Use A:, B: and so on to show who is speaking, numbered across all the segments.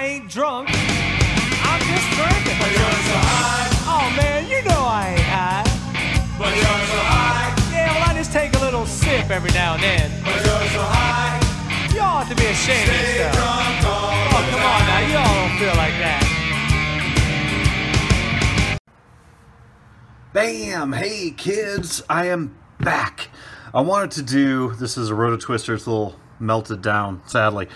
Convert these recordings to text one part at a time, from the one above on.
A: I ain't drunk. I'm just drinking.
B: But you're so high.
A: Oh man, you know I ain't high.
B: But you're so high.
A: Yeah, well I just take a little sip every now and then.
B: But you're so high.
A: You ought to be ashamed of
B: Stay
A: yourself.
B: drunk all
A: Oh,
B: the
A: come on now,
B: time.
A: you all don't feel like that.
C: Bam! Hey kids, I am back. I wanted to do, this is a Roto Twister, it's a little melted down, sadly.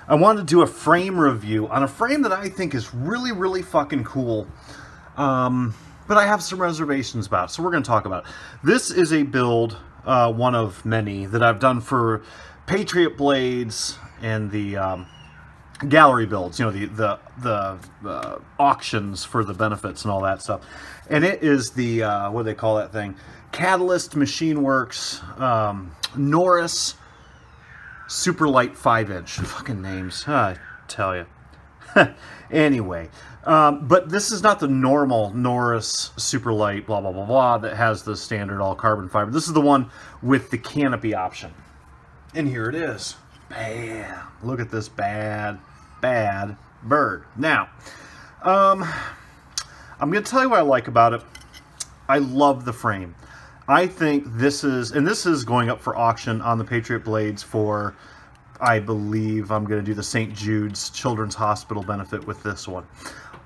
C: I wanted to do a frame review on a frame that I think is really, really fucking cool. But I have some reservations about it, so we're going to talk about it. This is a build, one of many, that I've done for Patriot Blades and the gallery builds, you know, the auctions for the benefits and all that stuff. And it is the, what do they call that thing? Catalyst Machine Works Norris Super Light 5-inch. Fucking names, I tell you. Anyway, but this is not the normal Norris Super Light blah blah blah blah that has the standard all carbon fiber. This is the one with the canopy option. And here it is. Bam! Look at this bad bird. Now, I'm going to tell you what I like about it. I love the frame. I think this is, and this is going up for auction on the Patriot Blades for, I believe I'm going to do the St. Jude's Children's Hospital benefit with this one.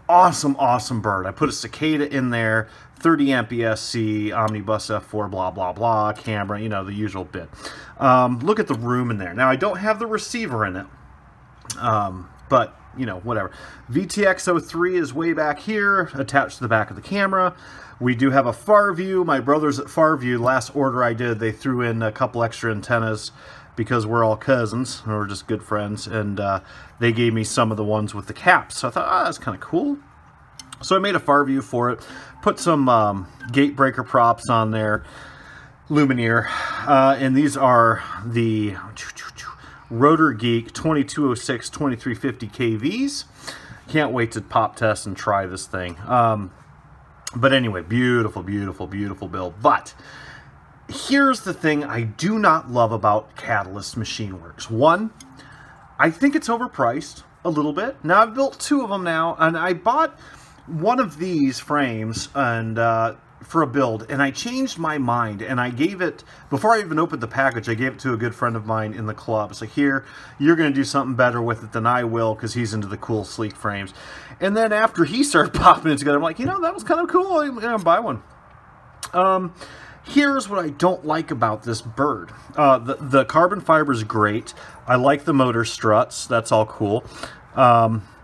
C: Awesome, awesome bird. I put a Cicada in there, 30 amp ESC, Omnibus F4, blah, blah, blah, camera, you know, the usual bit. Look at the room in there. Now, I don't have the receiver in it, but, you know, whatever. VTX03 is way back here, attached to the back of the camera. We do have a Farview. My brothers at Farview, last order I did, they threw in a couple extra antennas because we're all cousins, and we're just good friends, and they gave me some of the ones with the caps. So I thought, oh, that's kind of cool. So I made a Farview for it, put some gate breaker props on there, Lumineer, and these are the Rotor Geek 2206 2350 KVs. Can't wait to pop test and try this thing. But anyway, beautiful, beautiful, beautiful build. But here's the thing I do not love about Catalyst Machine Works. One, I think it's overpriced a little bit. Now, I've built two of them now, and I bought one of these frames and for a build, and I changed my mind, and I gave it, before I even opened the package, I gave it to a good friend of mine in the club. It's like, here, you're going to do something better with it than I will, because he's into the cool, sleek frames. And then after he started popping it together, I'm like, you know, that was kind of cool. I'm going to buy one. Here's what I don't like about this bird. The carbon fiber is great. I like the motor struts. That's all cool.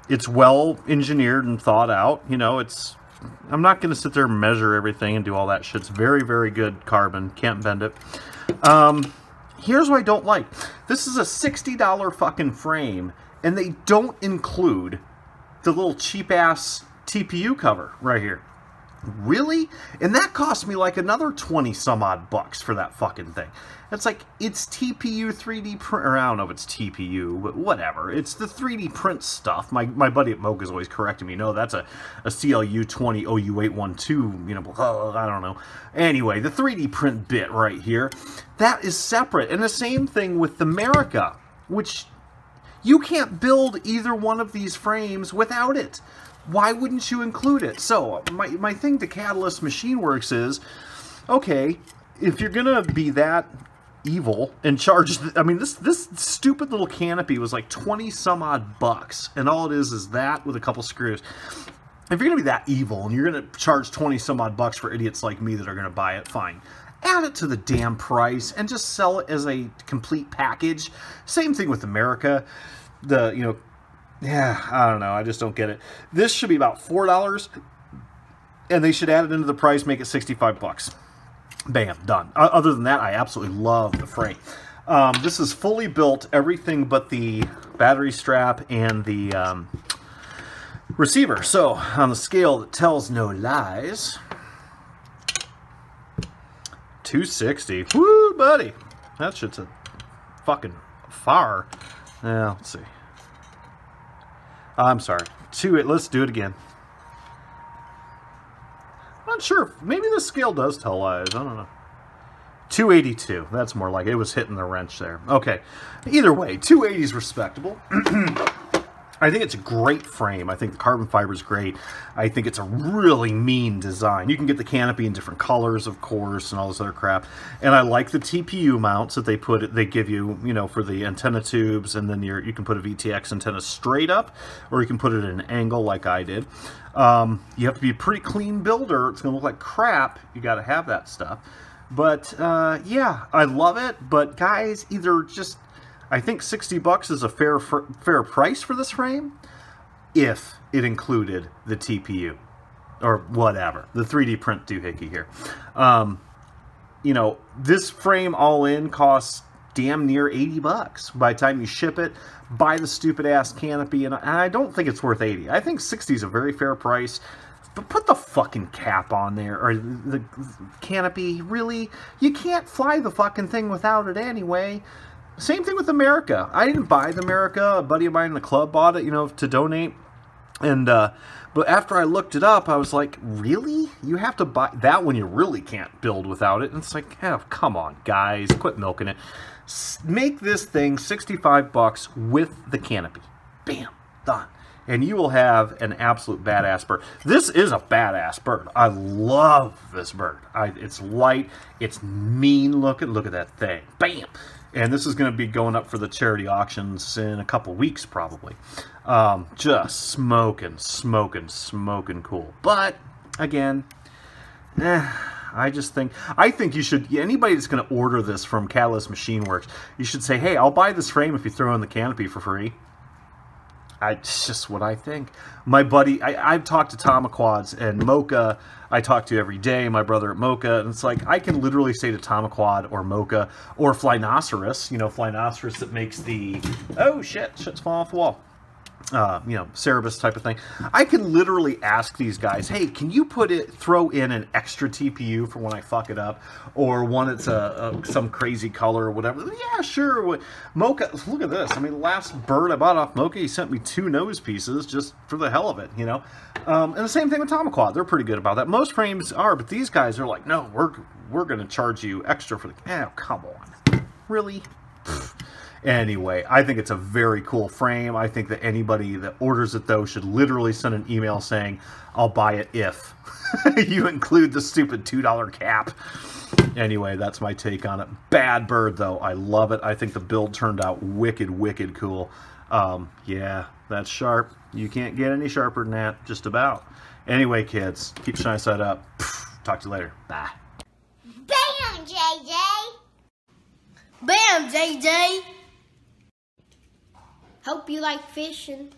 C: It's well engineered and thought out. You know, it's, I'm not going to sit there and measure everything and do all that shit. It's very, very good carbon. Can't bend it. Here's what I don't like. This is a $60 fucking frame, and they don't include the little cheap-ass TPU cover right here. Really? And that cost me like another 20 some odd bucks for that fucking thing. It's like, it's TPU 3D print, or I don't know if it's TPU, but whatever. It's the 3D print stuff. My buddy at Mocha is always correcting me. No, that's a CLU 20 OU812, you know, I don't know. Anyway, the 3D print bit right here, that is separate. And the same thing with the America, which you can't build either one of these frames without it. Why wouldn't you include it? So, my thing to Catalyst Machine Works is, okay, if you're going to be that evil and charge, I mean, this stupid little canopy was like 20 some odd bucks, and all it is that with a couple screws. If you're going to be that evil and you're going to charge 20 some odd bucks for idiots like me that are going to buy it, fine. Add it to the damn price and just sell it as a complete package. Same thing with America. You know, yeah, I don't know. I just don't get it. This should be about $4, and they should add it into the price, make it 65 bucks. Bam, done. Other than that, I absolutely love the frame. This is fully built, everything but the battery strap and the receiver. So, on the scale that tells no lies, 260. Woo, buddy. That shit's a fucking far. Yeah, let's see. I'm sorry. Let's do it again. I'm not sure. Maybe the scale does tell lies. I don't know. 282. That's more like it. It was hitting the wrench there. Okay. Either way, 280 is respectable. I think it's a great frame. I think the carbon fiber is great. I think it's a really mean design. You can get the canopy in different colors, of course, and all this other crap. And I like the TPU mounts that they give you, you know, for the antenna tubes, and then you can put a VTX antenna straight up, or you can put it at an angle like I did. You have to be a pretty clean builder. It's going to look like crap. You got to have that stuff. But yeah, I love it. But guys, either just, I think $60 is a fair price for this frame if it included the TPU or whatever, the 3D print doohickey here. You know, this frame all in costs damn near $80 by the time you ship it. Buy the stupid ass canopy, and I don't think it's worth $80. I think $60 is a very fair price. But put the fucking cap on there, or the canopy. Really, you can't fly the fucking thing without it anyway. Same thing with America. I didn't buy the America. A buddy of mine in the club bought it, you know, to donate. And but after I looked it up, I was like, really? You have to buy that one? You really can't build without it. And it's like, oh, come on, guys, quit milking it. Make this thing $65 with the canopy. Bam, done. And you will have an absolute badass bird. This is a badass bird. I love this bird. It's light. It's mean looking. Look at that thing. Bam. And this is going to be going up for the charity auctions in a couple weeks, probably. Just smoking cool. But, again, I think you should, anybody that's going to order this from Catalyst Machine Works, you should say, hey, I'll buy this frame if you throw in the canopy for free. It's just what I think. My buddy, I've talked to Tomaquads and Mocha. I talk to every day, my brother at Mocha, and it's like I can literally say to Tomaquad or Mocha or Flynoceros, you know, Flynoceros that makes the, oh shit, shit's falling off the wall. You know, Cerebus type of thing. I can literally ask these guys, hey, can you throw in an extra TPU for when I fuck it up, or one that's some crazy color or whatever? Yeah, sure. Mocha, look at this. I mean, the last bird I bought off Mocha, he sent me 2 nose pieces just for the hell of it, you know. And the same thing with Tomaquad. They're pretty good about that. Most frames are, but these guys are like, no, we're going to charge you extra for the. Oh, come on, really? Anyway, I think it's a very cool frame. I think that anybody that orders it, though, should literally send an email saying, I'll buy it if you include the stupid $2 cap. Anyway, that's my take on it. Bad bird, though. I love it. I think the build turned out wicked cool. Yeah, that's sharp. You can't get any sharper than that, just about. Anyway, kids, keep shiny side up. Talk to you later. Bye.
D: Bam, JJ! Bam, JJ! Hope you like fishing.